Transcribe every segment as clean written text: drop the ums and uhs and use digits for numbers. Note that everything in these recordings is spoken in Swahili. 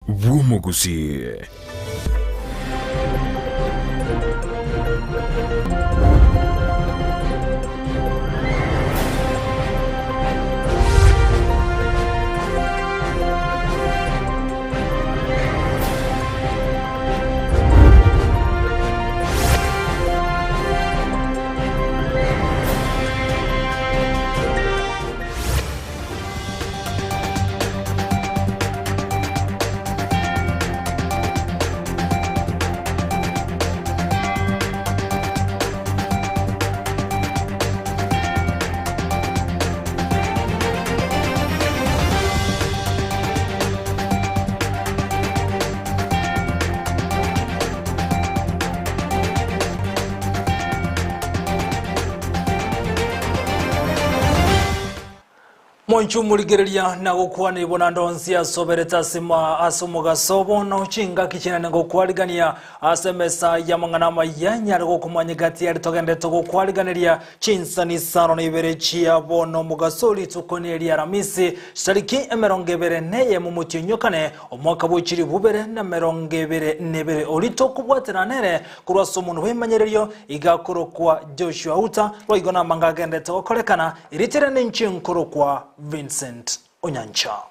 Wumugusi. Monchu muligerelia na gukwana ibona ndonsi asobereta sima asumuga sobo no chinga kichina ngo kwaligania asemesa yamangana mayanya ngo kumanyigati ari togende to kwaliganiria Chinsa Isano Ibere chia bono mugasoli tukonelia Aramisi sariki emerongebere neye mumutyonyokane omwaka bwikiri bubere na merongebere nebere olito kubwatera nere kurwaso umuntu wemanyereyo igakoro kwa Joshua Uta roigona mangagende to kolekana iritere n'inchinkoro kwa Vincent Onyancha.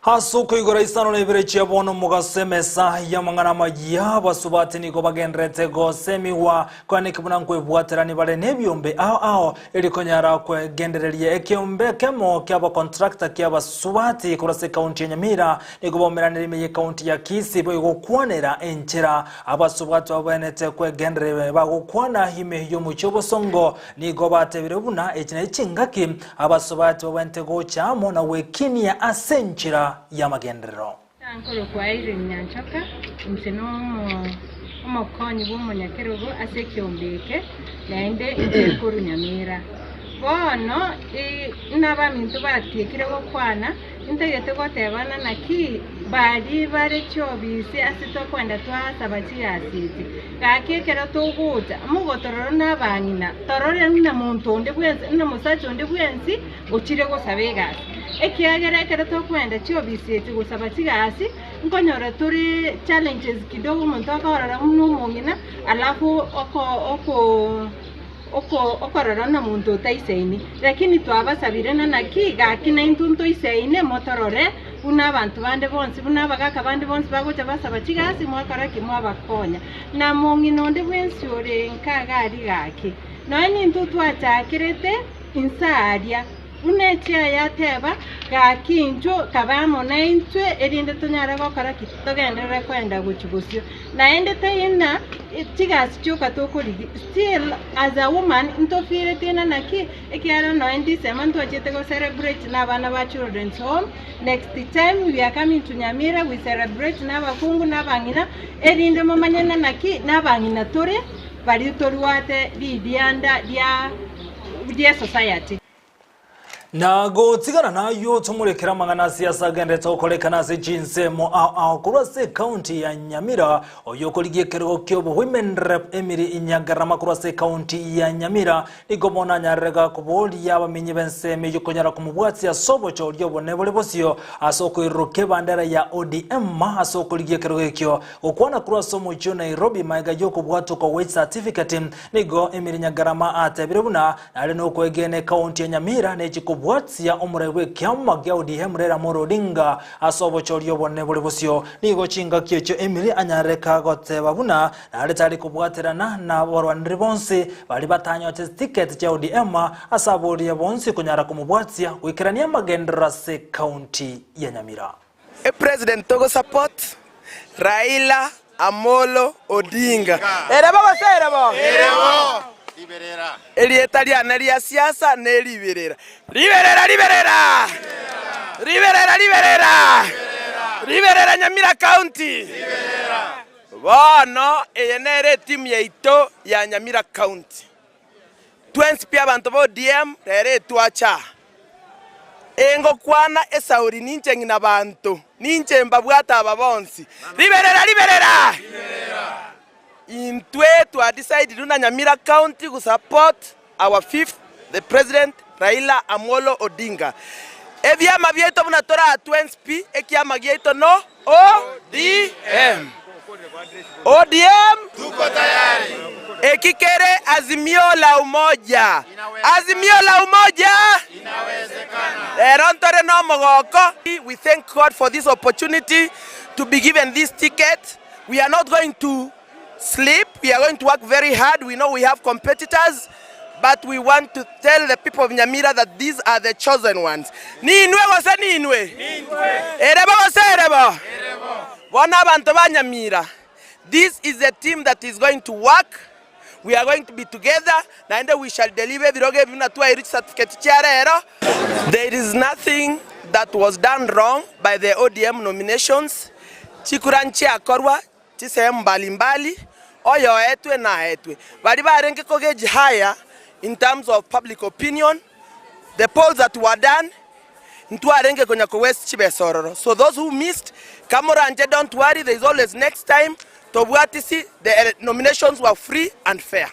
Hasuko igora Isano Ibere chiabono mugasemesa yamangana magia basubati niko bagendrete go semiwa kwani kibuna nkwebwaterani bale nebyombe ao elikonyara kwe genderelie ekyombe kemo kyaba contractor kyaba subati kurase county ya Nyamira niko bomeranire me county ya Kisi bo gukwanera enchera abasubati babenete kwe genderere bagukwana hime yo mucyobo songo niko batebire buna ekina ekingaki abasubati babente go cyamo na wekinia asenchira ya magendero. Ankoro kwa iri nyanchoka msino umukonyi bw'umunyakerugo asekyombeke naende intekuru Nyamira bono n'abamintu batekireho kwana integete gotebana naki bari bare cyobise asito kwenda twasaba kiyasiti kakekera tuguta mugotororo n'abanyina torore na muntu ndi bwenze na musacho ndi bwenzi ukire gusabegasi ekiagera ekera tokwenda cyobise gusaba kigasi nkonyora turi challenges kidogo umuntu akahorara n'umungina alafu okorora na muntu utaiseini lakini twabasabire na nakiga kina intunto iseine motorore una abantu bande bonse buna bagaka bande bonse bagocha basaba kigasi mwakara kimwa bakonya na mungino ndi bwensi ore nkaga ari gake nani intutu atakirete insaria unetia yateba gakinjo kabamo na intwe erinde tunyara gokora kitogendera kwenda guchugusyo naende tayina tigasi cyuka tokuri still as a woman intofire tena naki ekiara no indi semanto achete go celebrate na bana ba children's home next time we are coming to Nyamira we celebrate na bakungu na bangina erinde momanyana naki na bangina tore bari toruate lidianda dia society Nago tigana nayo tumurekera mangana siasa gendeta okolekana se Chinse mo kurase county ya Nyamira oyokoligie kero kyobo women rep Emiri Inyagarama kurase county ya Nyamira igomona nyarega kuboli yabamenye bense meyokonyara kumubwatsi asobo cyo ryobone bosio asoko iruke bandera ya ODM asokoligie kero kyo okwana kuraso mu cyo Nairobi maiga yoko bwato ko wait certificate nigo Emiri Inyagarama atebirubuna nale no kwegene county ya Nyamira ne bwatsi ya omurewe kyamma gya ODM rera morodinga asobo choryo bonne bulibusyo nigo chinga kyecyo Emily anyareka goteba buna nale tali kubwaterana na barwandri bonse bali batanya ticket cha ODM asabori ya bonse kunyara kumubwatsi kwikirania magendera se county ya Nyamira. President Togo support Raila Amolo Odinga. Erebo serebo. Erebo. Liberera. Elietalia nelia siasa ne liberera. Liberera liberera. Liberera liberera. Liberera Nyamira County. Liberera. Bono eyenere team yeito ya Nyamira County. Twensi pia bantu bo DM rere tuacha. Engo kwana esauri ninche ngina bantu. Ninche mbabwata ababonsi. Liberera liberera. Liberera. itwe to decide Runa Nyamira County to support our fifth, the President Raila Amolo Odinga. Evyama vyetu vinatora atwensp ekyama vyetu no ODM. ODM tuko tayari. Ekikere azimio la umoja. Azimio la umoja inawezekana. We thank God for this opportunity to be given this ticket. We are not going to sleep. We are going to work very hard. We know we have competitors, but we want to tell the people of Nyamira that these are the chosen ones. Ninwe gose ninwe. Ereba gose ereba. Wana bantu ba Nyamira. This is a team that is going to work. We are going to be together, and we shall deliver the certificate. There is nothing that was done wrong by the ODM nominations. Chikuranchi akorwa, chisehemu mbalimbali, oyo etwe na etwe. Bali barenge kogeji higher in terms of public opinion. The polls that were done, ntu arenge konyako West Chibesororo. So those who missed, Kamoranje, don't worry, there is always next time. The nominations were free and fair.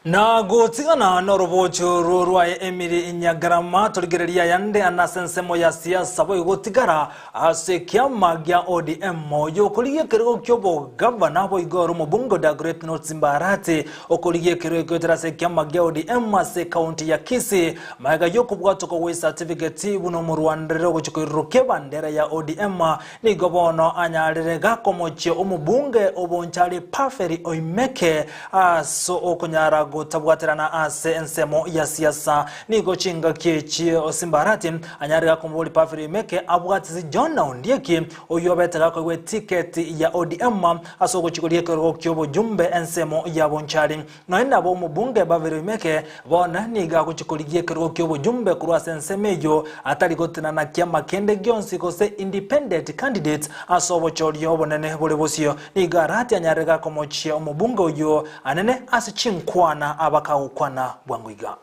Na gotigana norobocho rorwa Emiri Nyagarama toligereria yande anasensemo ya siasa boy gotigara ase kyama gya ODM moyo koliye kerego kyobo governor boy goro mubungo da Great North Zimbarate okoliye kerego terase kyama gya ODM ase county ya Kisii maga yokubwato ko we certificate buno mu Rwanda go chikoiroke bandera ya ODM ni gobono anyarega komoche omubunge obonchali Paferi Oimeke aso okonyara tabwaterana ase ensemo ya siasa niko chinga kechi Osimbarati anyarega komboli Paferi Meke abwatizi John Ondieki oyobetega ko we ticket ya ODM asoko chikolie ko kyobo jumbe ensemo ya bonchali no enda bo mubunge Paferi Meke bona niga ko chikolie ko kyobo jumbe kurwa sensemeyo atali gotina na kyama kende gyonsi ko se independent candidates asobo cholyo bonene bolebosio niga rati anyarega komochi omubunge oyo anene asichinkwana abakaukwana bwanguiga.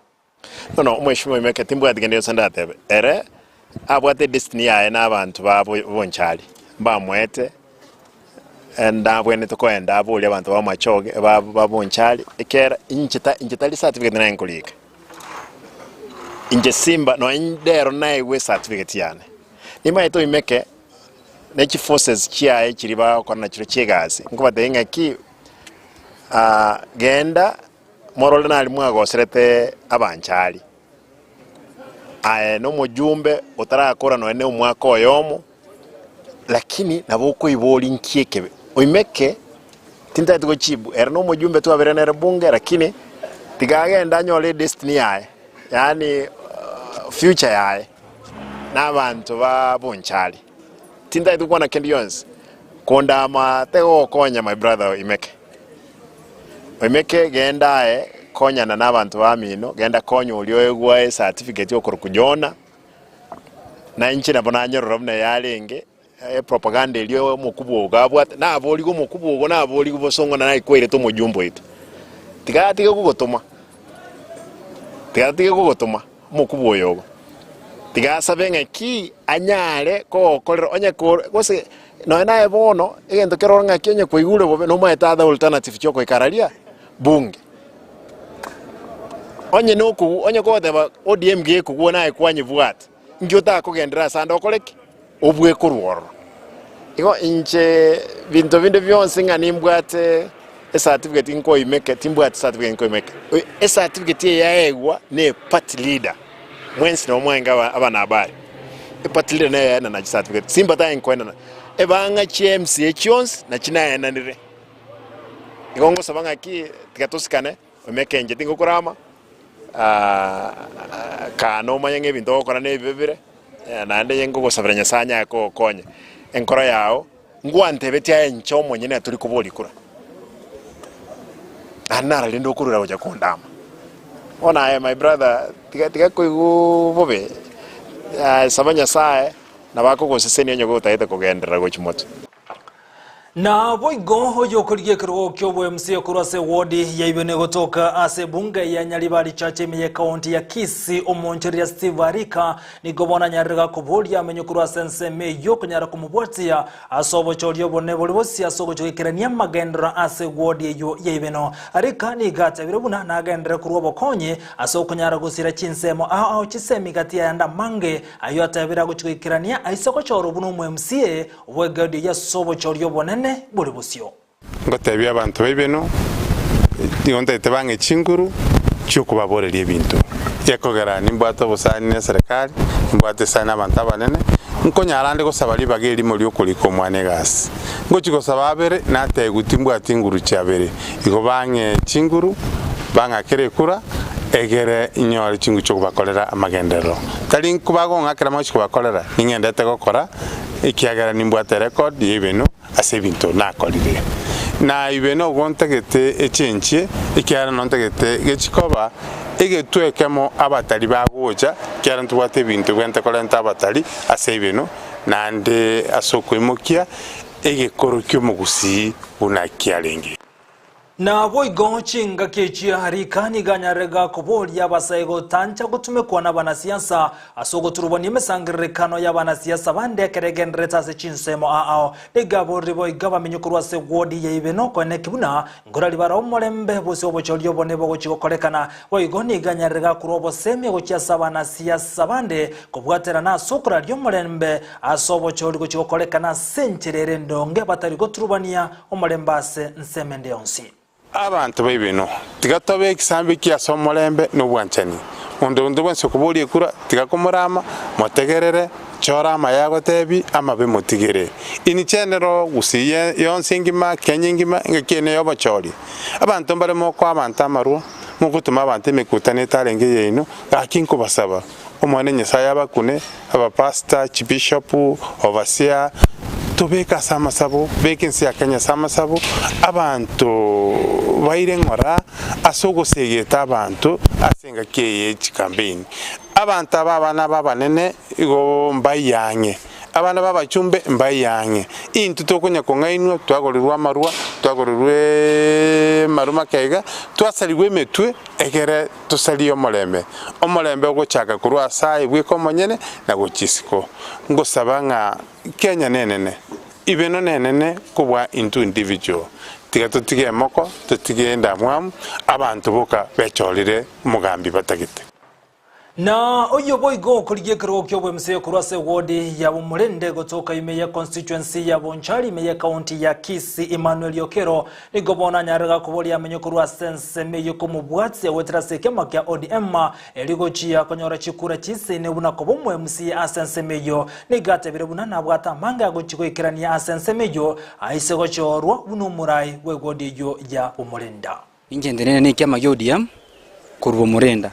No, mweshimo imeke timbu adigende yosandate ere abwate destiny yae n'abantu babo bonchali bamwete ndabwene tukoenda abuli abantu bamachoge babonchali ekera inchitali certificate na inkolika inje simba no indero naiwe certificate yane nimaito imeke nechi forces chiae chiriba kona chiro chegazi ngoba denga ki genda morole nali mwagoserete abanchali no mujumbe utarakora no ene umwaka oyomo lakini naboko iboli nkiekebe oimeke tinta tuko chibu era no mujumbe tu aberenere bunge lakini tigagenda nyole destiny yae yani future yae n'abantu babonchali tinta tuko na kendiyons konda matego konya my brother Imeke genda konyana n'abantu bamino genda konya ulioegwa certificate yo kurukujona na inchi nabona nyororo mna yalenge propaganda iliyo mukubu ogabwata na aboli go mukubu ogo na aboli go bosongo na ikwere to mujumbo itu tigatige kugotoma mukubu oyo tigasabenga ki anyale ko kolero onye ko gose no nae bono egento keronga kyenye ko igure bobe no maeta alternative choko ikaralia bunge onye noku onye ko deba ODM ge ku wona ekwanye bwat ngiota ko gendera sanda okoleki obwe kurworo iko inche binto binde byonse ngani mbwate certificate inko imeke timbwate certificate inko imeke certificate yaegwa ne party leader mwensi no mwenga abana abari party leader na certificate simba ta inko na ebanga CMC echons na china yananire igongo sabanga ki tikatosikane omeke nje tingo kurama kano manyenge binto okora ne bibire nande yengo gosabiranya sanya ko konye enkora yao ngwante betia encho monyene tuli kuboli kura anara lindo kurura oja kondama ona my brother tiga ko bobe sabanya sae na bako goseseni onyo go taite ko gendera go chimoto Na boigo oyo kuligie kirugo kyobo MC kurase wodi ya Ibere gotoka ase bunge ya Nyaribari chache meye kaunti ya Kisii omoncheria Steve Arika ni gobona nyarega kubolia amenyo kurase nseme yo kunyara kumubwatia asobo chorio bone bolibosi asogo chokirania magendra ase wodi yo ya Ibere. Arika ni gata birabuna na agendra kurobo konye aso kunyara gusira chinsemo au chisemi gatia yanda mange ayo atabira guchikirania aisoko choro buno mu MCA wegadi ya sobo chorio bone buri busyo ngotebya abantu bebeno ndonte tebange chinguru cyukubaborera ibintu yakogera nimbwato busani ne serikali nimbwate sana abantu abanene nkonyarande gosabali bageri muri okuliko mwane gas ngochiko sababere nategutimbu atinguru cyabere igo bange chinguru banga kerekura egere inyore chingu cyukubakorera amagendero tali nkubago ngakira machiko bakorera ningendete gokora ikiagara nimbwate record yebeno ase bintu nakolire na Ibere gontegete echenche ikiara nontegete gechikoba egetwekemo abatali bagoja kiara ntubate bintu gwente kolenta abatali ase Ibere nande asoko imokia egekorokyo mugusi bunakiarenge na boigo chinga kechia harika ni ganyarega kubolia basaigo tancha gutume kwa na banasiasa asogo turuboni mesangirekano ya banasiasa bande keregenreta se chinsemo ao ligabo ribo igaba minyukurwa se wodi ya Ibere ko ne kibuna ngorali bara omolembe bose obochorio bone bogo chikokolekana boigo ni ganyarega kurobo semi go chiasa banasiasa bande kubwatera na sokra ryo molembe asobo chori go chikokolekana sencherere ndonge batari go turubania omolembase nsemende onsi abantu bebeno tigatobe ekisambi kia somolembe n'obwanchani ondo bwense kubolie kura tigakomorama motegerere chorama yago tebi amabe motigere ini chenero gusiye yonsingima kenyingima ngekene yobochori abantu baremo kwa abantu amaruo mugutuma abantu mekutane tarenge yeno gakinko basaba omwane nyesaya bakune aba pastor bishop overseer tobeka samasabo vacancy akanya samasabo abantu baire ngora asogo segeta abantu asenga keye campaign abantu abana babanene igo mbayange abana babachumbe mbayange into tokonya kongainwa twagorirwa marua twagorirwe maruma kaiga twasaliwe metwe egere tusaliyo omolembe ogochaka kurwa sai bwiko monyene na gochisiko ngosabanga Kenya nenene Ibere nenene kubwa into individual tigato moko tutigenda mwamu abantu boka becholire mugambi batagite na oyo boigo kuligie kirugo kyobo MC kurase wodi ya Bumulende gotoka Amayia constituency ya Bonchari Amayia county ya Kisii Emmanuel Yokero ligobona nyarega kubolia amenyo kurase nseme yuko mubwatse wetrase kema kya ODM eligochia konyora chikura chise ne buna kobomo MC asensemeyo nigate birebuna nabwata manga gochiko ikirania asensemeyo aise gochorwa buno murai wegodi yo ya Bumulenda injendenene ne kema kya ODM kurwo Murenda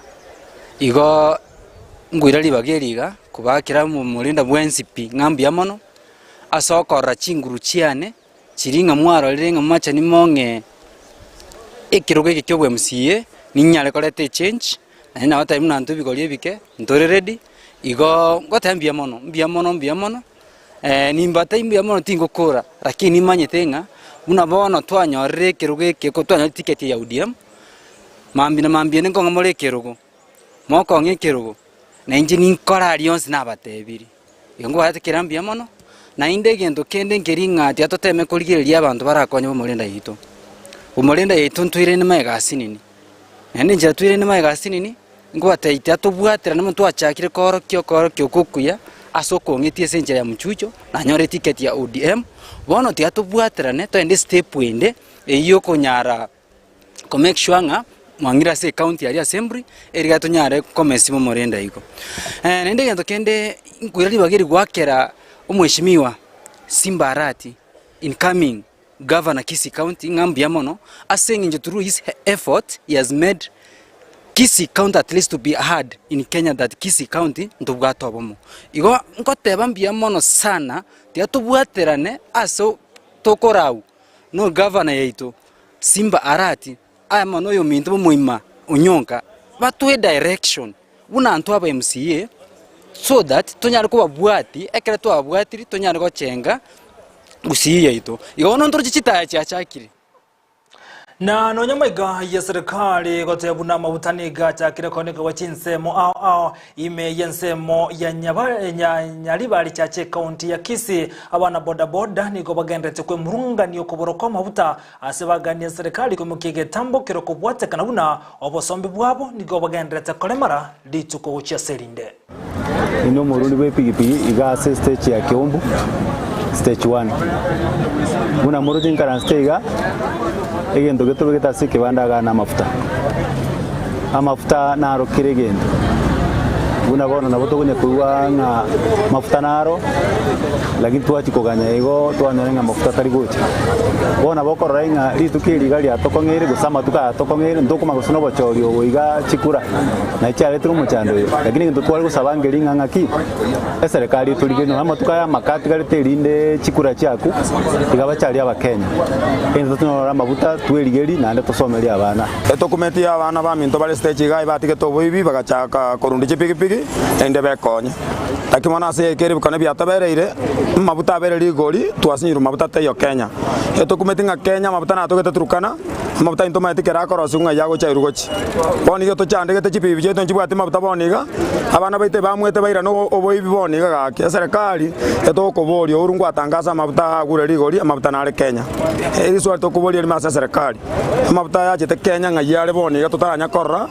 igo ngwirali bageriga kubakira mu Murenda bwensipi ngambi yamono asokora chinguru chiane chiringa mwaro lirenga macha ni monge ekiroge kyo MCA ninyale kolete change na wata imuna ntubi kolie bike ntore ready igo ngotambia mono nimbata imbia mono tingokora lakini manyetenga una bono twanyorere kiroge kiko twanya ticket ya ODM mambi nengo ngamole kirogo moko ngekerugo na injini nkora alionse nabatebiri ngo hate kirambia mono na inde gendo kende ngeringa ati atoteme kuligireria abantu barakonye Bumulenda yito Bumulenda yito ntwire ni magasi nini nende nja twire ni magasi nini ngo ataite atobwatira na muntu achakire korokyo kukuya asoko ngetie senjera ya mchucho na nyore ticket ya ODM bono ti atobwatira ne to ende step wende eyo konyara ko make sure nga mwangira se county area assembly erigato nyare komesi Bumulenda iko nende gento kende ngwirali bageri gwakera umweshimiwa Simba Arati incoming governor Kisii county ngambi yamono aseng nje through his effort he has made Kisii county at least to be heard in Kenya that Kisii county ndubwatobomo igo nkoteba mbia mono sana tiatubwaterane aso tokorau no governor yeito Simba Arati mono yo mintu muima unyonka batwe direction buna antu aba MCA so that tonyari kuba bwati ekere to abwatiri tonyari go chenga gusiya ito igono ndoro chita chakire na nonyamaiga ya serikali gotebuna mabutaniga chakire koneka wa chinsemo ao ime yensemo ya nyalibali chache kaunti ya Kisii abana boda niko bagendete kwe murunga niyo kuboroko mabuta asebagania serikali kumukige tambo kero kubwate kanabuna obosombi bwabo niko bagendete kolemara lituko ucha serinde ino murundi we pigipigi igase stage ya Kiombu stage 1 muna murundi ngara stage egendo geto getase kibanda na amafuta naro kiregendo una bona na boto kunya kuwa nga mafuta naro lakini tuachi koganya ego twanyenga mafuta tari gocha bona boko renga litukiri gali atokongere gusama tuka atokongere ndoko magusino bochori oiga chikura na cyare turu muchando lakini ndo twali gusabangeri nga ngaki serikali tuligeno amatuka ya makati gali terinde chikura cyaku igaba cyari abakenya endo tunora mabuta tweligeri nande tosomeli abana dokumenti ya abana ba minto bale stage gai batike to boibi bagachaka korundi chipigipigi ende bekonya takimana se kere bikone byatabereire mabuta bereri gori twasinyiru mabuta teyo Kenya dokumenti nga Kenya mabuta na togete turukana mabuta into matikera korosunga yago chairugochi boniga to chande gete chipibi cheto chibwate mabuta boniga abana baite bamwete baira no oboibi boniga gake serikali etoko bori urungu atangaza mabuta agureri gori mabuta na Kenya eri swa to kubori ma serikali mabuta ya chete Kenya nga yale boniga tutaranya korra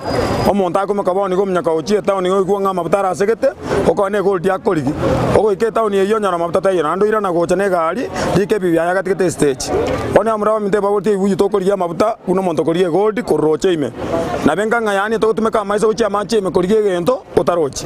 omonta ko makaboni go mnyaka uchi town go igwa mabuta ra segete okone gold ya koligi ogo ike town iyo nyara mabuta tayo nando ira na gocha ne gari dike bibi ya gatikete stage one amra mite babuti uyu to koliya mabuta uno monto koliye gold koroche ime na benga nga yani to tumeka maisa uchi amache ime koliye gento otarochi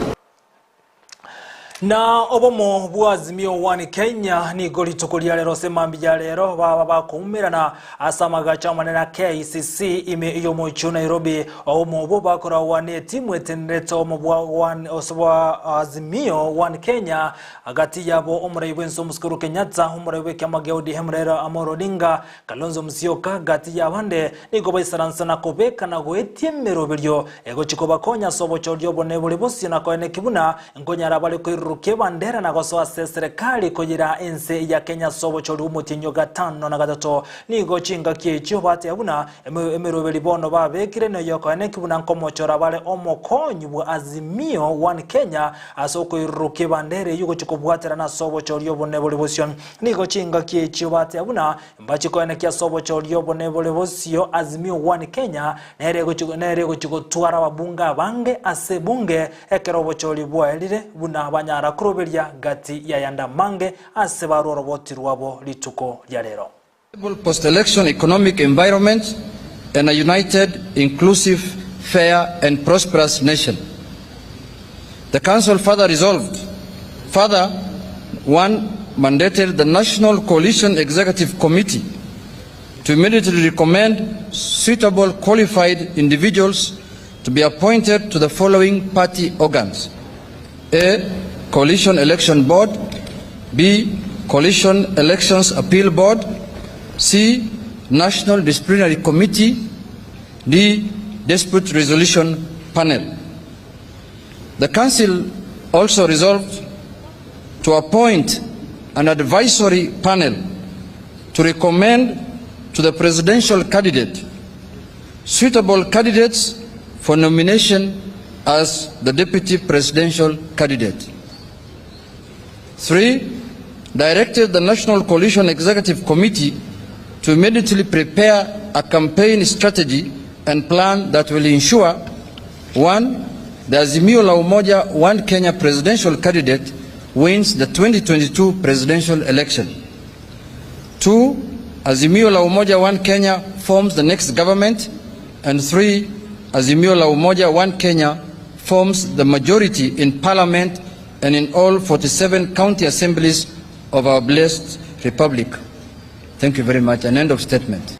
na obomo bwazimio wani Kenya ni goli tukulia lero semambi ya lero baba bakumirana asamaga chama na KCC ime iyo mochu Nairobi obomo bo bakora wane timu etenreto omo wan oswa azimio wani Kenya agati yabo omuraiwe nsomuskuru Kenyatta omuraiwe kamageudi hemrera amorodinga Kalonzo Musyoka gati yabande niko baisaransana kobeka na goetiemero biryo ego chikoba konya sobo choryo bonebole bosi na koene kibuna ngonyara bale ko kebandera na gosoa serikali kugira ense ya Kenya sobo chori umutinyo gatano na gatatu nigo chinga kiecho bate abuna emerobeli bono babekire no yokane kibuna nkomochora bale omokonyi bwa azimio one Kenya asoko iruke bandere yugo chikobwatera na sobo chori obonebole bosyon nigo chinga kiecho bate abuna mbachi koene kia sobo chori obonebole bosyo azimio one Kenya nerego chigotwara babunga bange ase bunge ekerobo chori bwa elire buna abanyara kuroberia gati ya yanda mange asebaru roboti rwabo lituko lya lero. Post-election economic environment and a united, inclusive, fair and prosperous nation. The Council further resolved, mandated the National Coalition Executive Committee to immediately recommend suitable qualified individuals to be appointed to the following party organs. A. Coalition Election Board. B. Coalition Elections Appeal Board. C. National Disciplinary Committee. D. Dispute Resolution Panel. The Council also resolved to appoint an advisory panel to recommend to the presidential candidate suitable candidates for nomination as the deputy presidential candidate. 3. Directed the National Coalition Executive Committee to immediately prepare a campaign strategy and plan that will ensure 1. The Azimio la Umoja One Kenya presidential candidate wins the 2022 presidential election. 2. Azimio la Umoja One Kenya forms the next government. And 3. Azimio la Umoja One Kenya forms the majority in parliament and in all 47 county assemblies of our blessed republic. Thank you very much. An end of statement.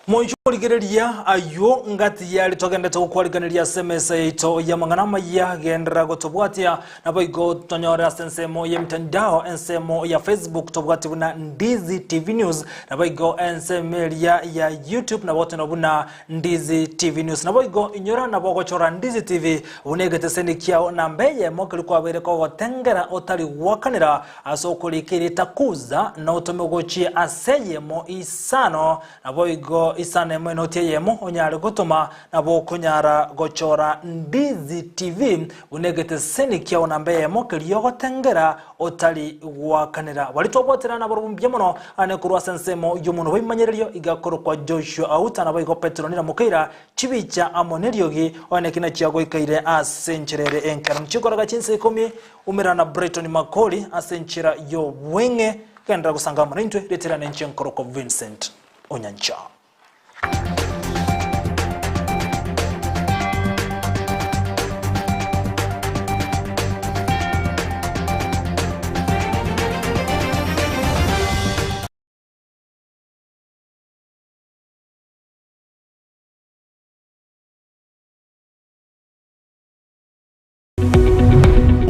Moichurigereria ayo ngati yali togendete kukwaliganiria semesa ito ya mangana ya gendera gotobwatia na boigo tonyora sensemo ya mtandao ensemo ya Facebook tobwati buna Ndizi TV News na boigo ensemelia ya YouTube na bote na buna Ndizi TV News na boigo inyora na bogo chora Ndizi TV unegete seni kiao na mbeye mokili kwa bere kwa tengera otali wakanira aso kulikiri takuza na utomegochi aseye mo isano na boigo isane mweno tiyemo onyare gutuma nabo kunyara gochora Ndizi TV unegete seni kia onambe mokeliyo gotengera otali wakanira walitobotera na borumbye muno ane kurwa sensemo y'umuntu wimanyererio igakoro kwa Joshua Auta nabo igo Petronira Mukaira chibicha amoneriogi onekina chiago ikaire asencherere enkaram chikoraga Chinsa Isano umirana Breton Makoli asenchira yo wenge kendra gusanga murintwe retirana enchenkoro Vincent Onyancha.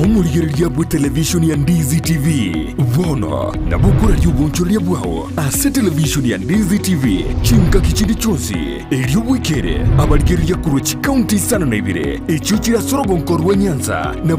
Omurigereria bwe television ya Ndizi TV vono na bukura y'ubunchoria bwao ase television ya Ndizi TV chinka kichindi chonsi elio wikere abaligereria kurochi county sana na Ibere echo chira sorogo nkorwa Nyanza na